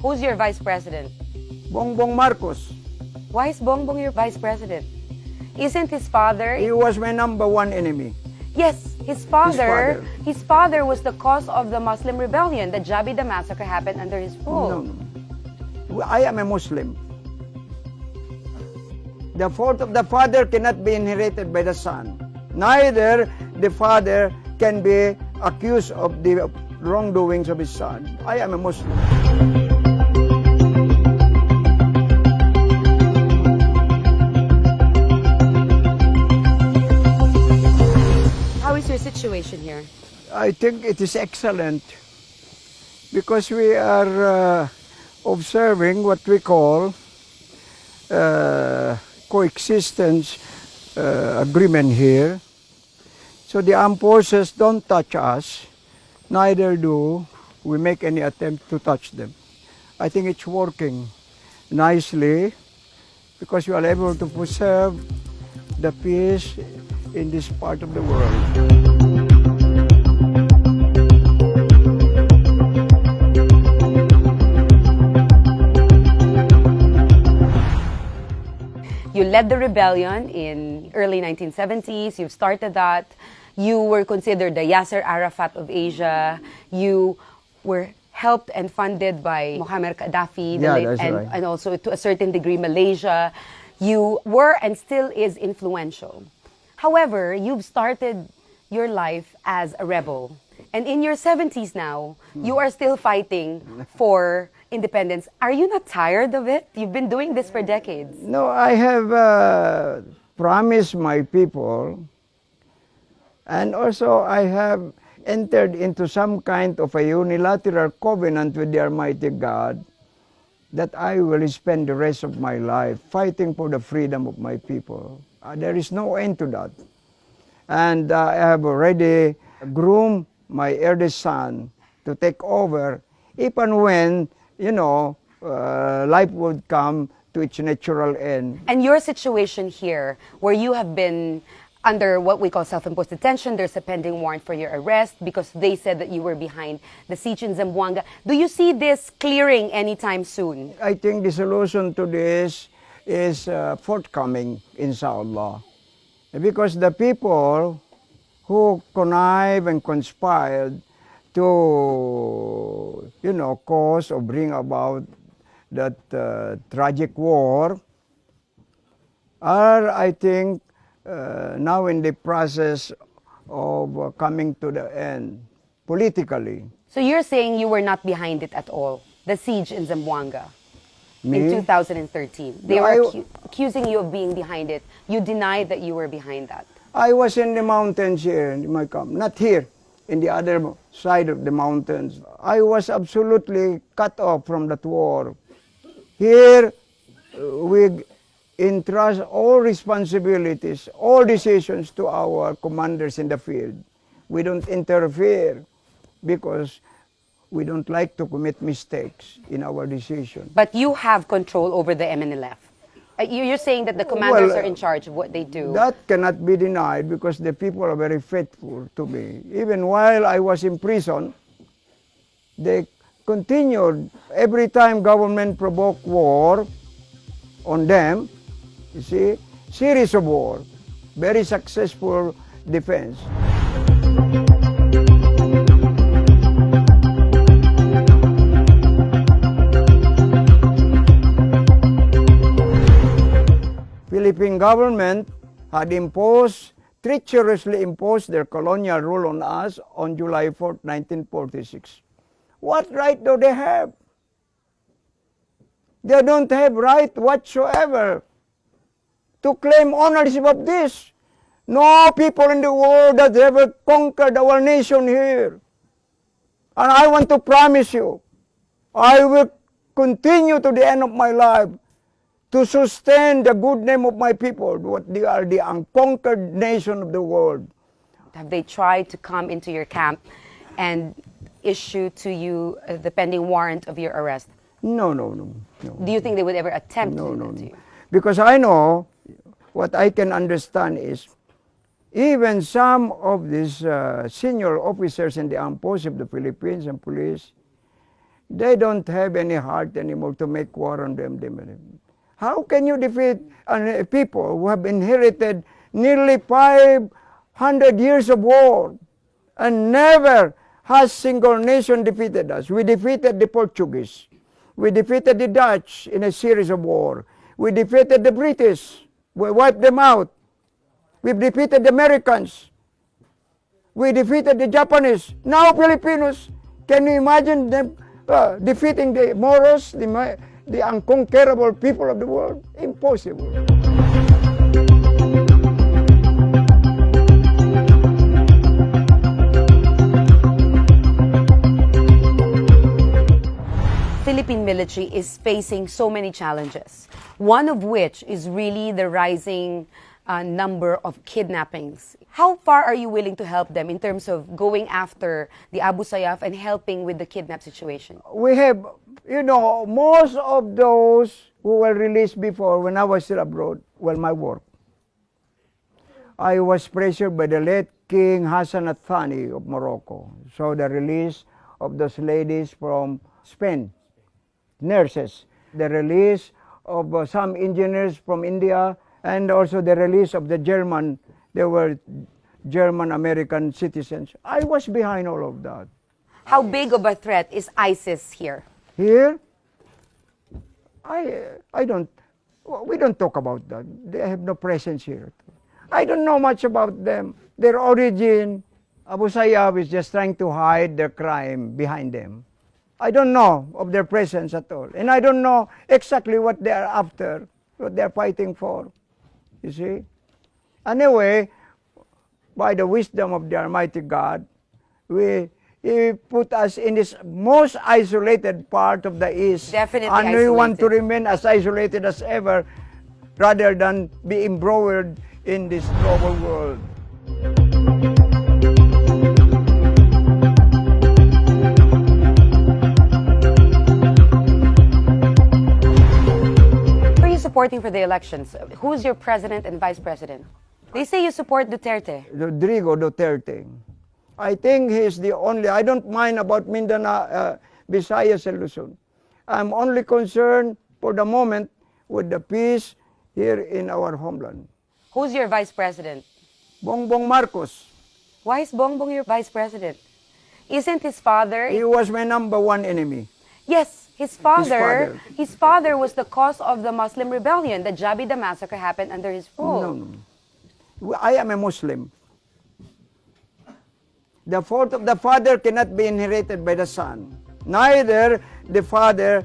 Who's your vice president? Bong Bong Marcos. Why is Bong Bong your vice president? Isn't his father? He was my #1 enemy. Yes, his father was the cause of the Muslim rebellion. The Jabida massacre happened under his rule. No. I am a Muslim. The fault of the father cannot be inherited by the son. Neither the father can be accused of the wrongdoings of his son. I am a Muslim. How is your situation here? I think it is excellent because we are observing what we call coexistence agreement here. So the armed forces don't touch us, neither do we make any attempt to touch them. I think it's working nicely because we are able to preserve the peace in this part of the world. You led the rebellion in early 1970s. You've started that. You were considered the Yasser Arafat of Asia. You were helped and funded by Muammar Gaddafi, and also to a certain degree Malaysia. You were and still is influential. However, you've started your life as a rebel. And in your 70s now, you are still fighting for independence. Are you not tired of it? You've been doing this for decades. No, I have promised my people, and also I have entered into some kind of a unilateral covenant with the Almighty God that I will spend the rest of my life fighting for the freedom of my people. There is no end to that. And I have already groomed my eldest son to take over if and when, life would come to its natural end. And your situation here, where you have been under what we call self-imposed detention, there's a pending warrant for your arrest because they said that you were behind the siege in Zamboanga. Do you see this clearing anytime soon? I think the solution to this is forthcoming, inshallah. Because the people who connive and conspired to, cause or bring about that tragic war are, I think, now in the process of coming to the end politically. So you're saying you were not behind it at all, the siege in Zamboanga? Me? In 2013. They were accusing you of being behind it. You denied that you were behind that. I was in the mountains here in my camp, not here, in the other side of the mountains. I was absolutely cut off from that war. Here, we entrust all responsibilities, all decisions to our commanders in the field. We don't interfere because we don't like to commit mistakes in our decision. But you have control over the MNLF. You're saying that the commanders are in charge of what they do. That cannot be denied because the people are very faithful to me. Even while I was in prison, they continued. Every time government provoked war on them, you see, series of war, very successful defense. Philippine government had treacherously imposed their colonial rule on us on July 4, 1946. What right do they have? They don't have right whatsoever to claim ownership of this. No people in the world has ever conquered our nation here. And I want to promise you, I will continue to the end of my life to sustain the good name of my people. What they are, the unconquered nation of the world. Have they tried to come into your camp and issue to you the pending warrant of your arrest? No. Do you think they would ever attempt to do that to you? Because I know, what I can understand is, even some of these senior officers in the armed forces of the Philippines and police, They don't have any heart anymore to make war on them. How can you defeat people who have inherited nearly 500 years of war and never has single nation defeated us? We defeated the Portuguese. We defeated the Dutch in a series of war. We defeated the British. We wiped them out. We defeated the Americans. We defeated the Japanese. Now Filipinos. Can you imagine them defeating the Moros, the unconquerable people of the world? Impossible. Philippine military is facing so many challenges, one of which is really the rising number of kidnappings. How far are you willing to help them in terms of going after the Abu Sayyaf and helping with the kidnap situation? We have, most of those who were released before when I was still abroad, my work. I was pressured by the late King Hassan al-Thani of Morocco. So the release of those ladies from Spain, nurses, the release of some engineers from India, and also the release of the German. They were German-American citizens. I was behind all of that. How big of a threat is ISIS here? Here, we don't talk about that. They have no presence here. I don't know much about them. Their origin, Abu Sayyaf is just trying to hide their crime behind them. I don't know of their presence at all. And I don't know exactly what they are after, what they are fighting for. You see? Anyway, by the wisdom of the Almighty God, He put us in this most isolated part of the East. Definitely and isolated. We want to remain as isolated as ever rather than be embroiled in this global world. Who are you supporting for the elections? Who's your president and vice president? They say you support Duterte. Rodrigo Duterte. I think he's the only, I don't mind about Mindanao, Visayas, and Luzon. I'm only concerned for the moment with the peace here in our homeland. Who's your vice president? Bong Bong Marcos. Why is Bong Bong your vice president? Isn't his father? He was my number one enemy. Yes, his father was the cause of the Muslim rebellion. The Jabida massacre happened under his rule. No. I am a Muslim. The fault of the father cannot be inherited by the son. Neither the father